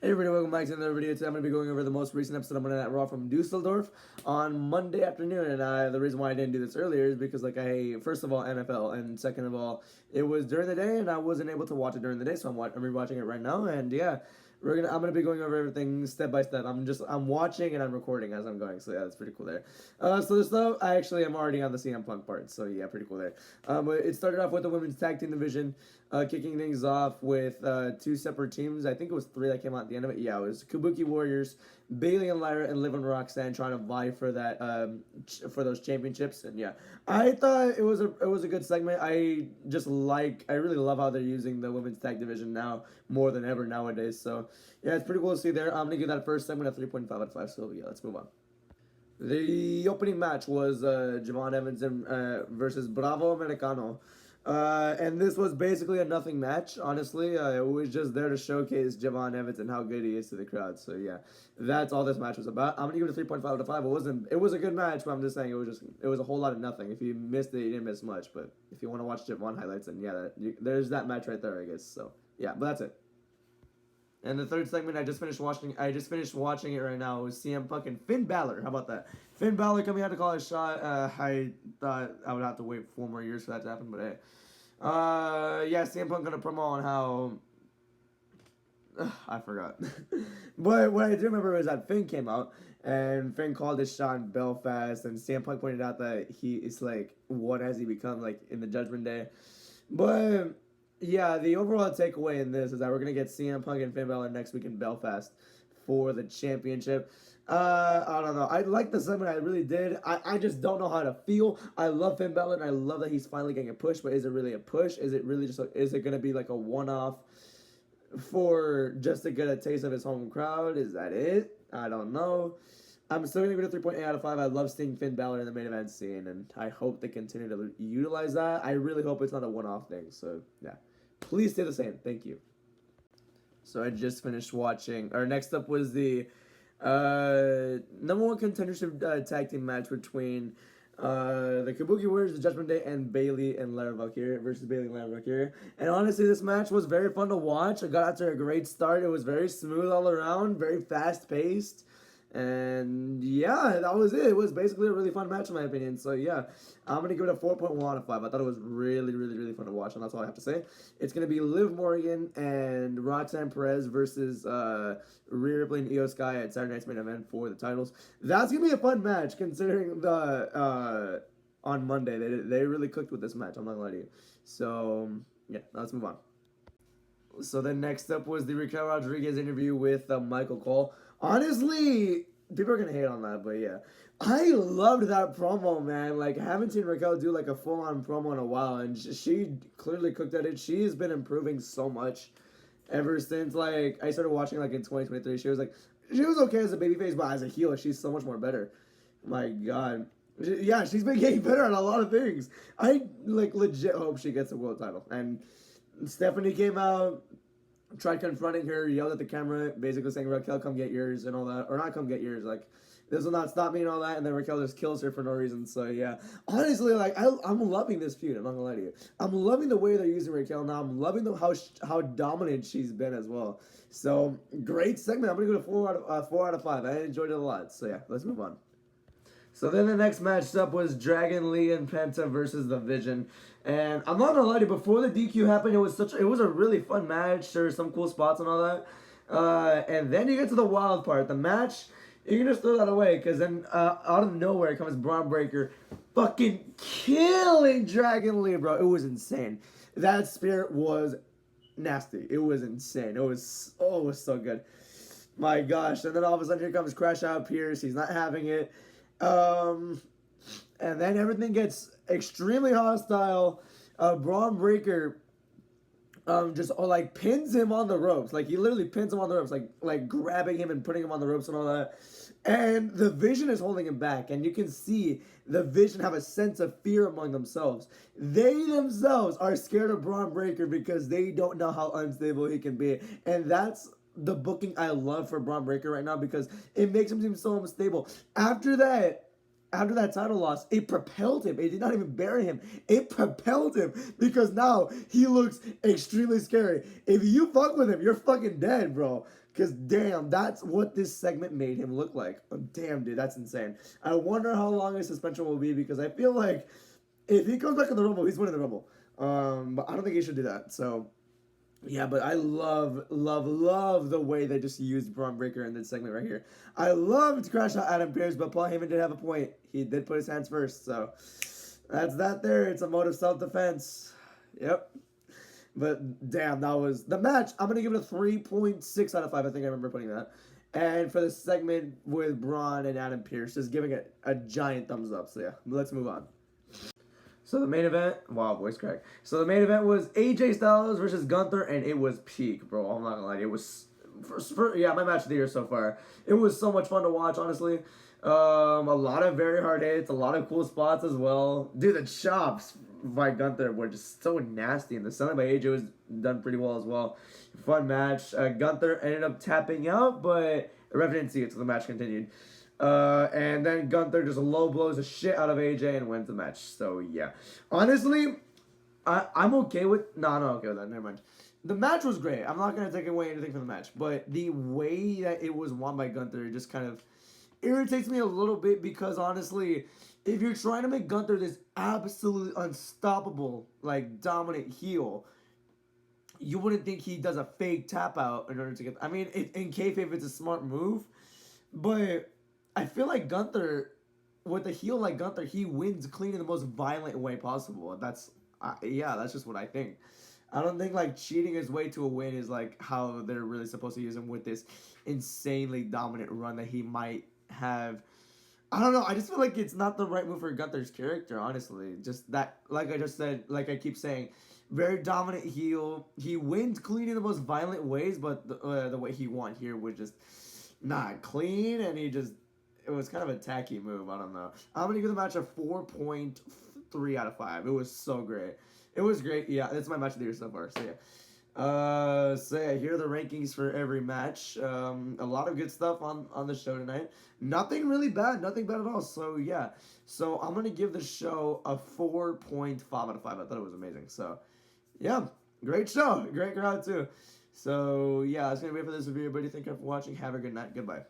Hey everybody, welcome back to another video. Today I'm going to be going over the most recent episode of Monday Night Raw from Dusseldorf on Monday afternoon. And the reason why I didn't do this earlier is because, first of all, NFL, and second of all, it was during the day and I wasn't able to watch it during the day, so I'm rewatching it right now. And yeah, I'm gonna be going over everything step by step. I'm watching and I'm recording as I'm going. So yeah, that's pretty cool there. So this though, I'm already on the CM Punk part. So yeah, pretty cool there. It started off with the women's tag team division, kicking things off with two separate teams. I think it was three that came out at the end of it. Yeah, it was Kabuki Warriors, Bailey and Lyra, and Liv and Roxanne trying to vie for that for those championships. And yeah, I thought it was a good segment. I really love how they're using the women's tag division now more than ever nowadays. So yeah, it's pretty cool to see there. I'm gonna give that first segment a 3.5 out of 5. So yeah, let's move on. The opening match was Javon Evans versus Bravo Americano. And this was basically a nothing match, honestly. It was just there to showcase Javon Evans and how good he is to the crowd. So yeah, that's all this match was about. I'm gonna give it a 3.5 out of 5. It was a good match, but I'm just saying it was a whole lot of nothing. If you missed it, you didn't miss much. But if you want to watch Javon highlights, then yeah, there's that match right there, I guess. So yeah, but that's it. And the third segment, I just finished watching it right now. It was CM Punk and Finn Balor. How about that? Finn Balor coming out to call a shot. I thought I would have to wait 4 more years for that to happen, but hey. Yeah, CM Punk gonna promo on how. I forgot. But what I do remember was that Finn came out and Finn called his shot in Belfast, and CM Punk pointed out that he is like, what has he become like in the Judgment Day? But yeah, the overall takeaway in this is that we're gonna get CM Punk and Finn Balor next week in Belfast for the championship. I don't know. I like the segment. I really did. I just don't know how to feel. I love Finn Balor and I love that he's finally getting a push. But is it really a push? Is it really is it gonna be like a one-off for just to get a taste of his home crowd? Is that it? I don't know. I'm still gonna give it a 3.8 out of 5. I love seeing Finn Balor in the main event scene, and I hope they continue to utilize that. I really hope it's not a one-off thing. So yeah, please stay the same. Thank you. So I just finished watching. Or next up was the number one contendership tag team match between the Kabuki Warriors, the Judgment Day, and Bailey and Lara Valkyria versus Bailey and Lara Valkyria. And honestly, this match was very fun to watch. It got out to a great start. It was very smooth all around, very fast paced. And yeah, that was it. It was basically a really fun match in my opinion. So yeah, I'm going to give it a 4.1 out of 5. I thought it was really, really, really fun to watch, and that's all I have to say. It's going to be Liv Morgan and Roxanne Perez versus Rhea Ripley and Io Sky at Saturday Night's Main Event for the titles. That's going to be a fun match considering the on Monday. They really cooked with this match, I'm not going to lie to you. So yeah, let's move on. So then next up was the Raquel Rodriguez interview with Michael Cole. Honestly, people are gonna hate on that, but yeah, I loved that promo, man. Like, I haven't seen Raquel do like a full-on promo in a while, and she clearly cooked at it. She's been improving so much ever since like I started watching like in 2023. She was okay as a babyface, but as a heel, she's so much more better. My God. Yeah, she's been getting better at a lot of things. I like legit hope she gets a world title. And Stephanie came out, tried confronting her, yelled at the camera, basically saying, Raquel, come get yours, and all that. Or not come get yours, like, this will not stop me and all that. And then Raquel just kills her for no reason. So, yeah. Honestly, like, I'm loving this feud. I'm not going to lie to you. I'm loving the way they're using Raquel now. I'm loving how dominant she's been as well. So, great segment. I'm going to go to 4 out of 5. I enjoyed it a lot. So, yeah, let's move on. So then the next match up was Dragon Lee and Penta versus The Vision. And I'm not gonna lie to you, before the DQ happened, it was a really fun match. There were some cool spots and all that. And then you get to the wild part. The match, you can just throw that away, because then out of nowhere comes Braun Breaker fucking killing Dragon Lee, bro. It was insane. That spirit was nasty. It was insane. It was so good. My gosh. And then all of a sudden here comes Crash Out Pierce. He's not having it. And then everything gets extremely hostile. Braun Breaker just like pins him on the ropes. Like, he literally pins him on the ropes, like grabbing him and putting him on the ropes and all that. And the Vision is holding him back, and you can see the Vision have a sense of fear among themselves. They themselves are scared of Braun Breaker because they don't know how unstable he can be. And that's the booking I love for Braun Breaker right now, because it makes him seem so unstable. After that title loss, it propelled him. It did not even bury him. It propelled him, because now he looks extremely scary. If you fuck with him, you're fucking dead, bro. Because damn, that's what this segment made him look like. Oh, damn, dude, that's insane. I wonder how long his suspension will be because I feel like if he comes back in the Rumble, he's winning the Rumble. But I don't think he should do that. So yeah, but I love the way they just used Braun Breaker in this segment right here. I loved Crash Out Adam Pearce, but Paul Heyman did have a point. He did put his hands first, so that's that there. It's a mode of self-defense. Yep. But damn, that was the match. I'm gonna give it a 3.6 out of 5. I think I remember putting that. And for the segment with Braun and Adam Pearce, just giving it a giant thumbs up. So yeah, let's move on. So the main event, wow, voice crack. So the main event was AJ Styles versus Gunther, and it was peak, bro. I'm not gonna lie, it was, yeah, my match of the year so far. It was so much fun to watch, honestly. A lot of very hard hits, a lot of cool spots as well. Dude, the chops by Gunther were just so nasty, and the selling by AJ was done pretty well as well. Fun match. Gunther ended up tapping out, but the ref didn't see it, so the match continued. And then Gunther just low blows the shit out of AJ and wins the match. So yeah, honestly, I'm okay with. No, I'm not okay with that. Never mind. The match was great. I'm not gonna take away anything from the match, but the way that it was won by Gunther just kind of irritates me a little bit because honestly, if you're trying to make Gunther this absolutely unstoppable, like dominant heel, you wouldn't think he does a fake tap out in order to get. I mean, in kayfabe, it's a smart move, but I feel like Gunther, with a heel like Gunther, he wins clean in the most violent way possible. That's that's just what I think. I don't think like cheating his way to a win is like how they're really supposed to use him with this insanely dominant run that he might have. I don't know. I just feel like it's not the right move for Gunther's character, honestly. Just that, like I just said, like I keep saying, very dominant heel. He wins clean in the most violent ways, but the way he won here was just not clean, and it was kind of a tacky move. I don't know. I'm going to give the match a 4.3 out of 5. It was so great. It was great. Yeah, it's my match of the year so far. So yeah. Here are the rankings for every match. A lot of good stuff on the show tonight. Nothing really bad. Nothing bad at all. So yeah. So I'm going to give the show a 4.5 out of 5. I thought it was amazing. So yeah. Great show. Great crowd too. So yeah, that's going to be it for this video, everybody. Thank you for watching. Have a good night. Goodbye.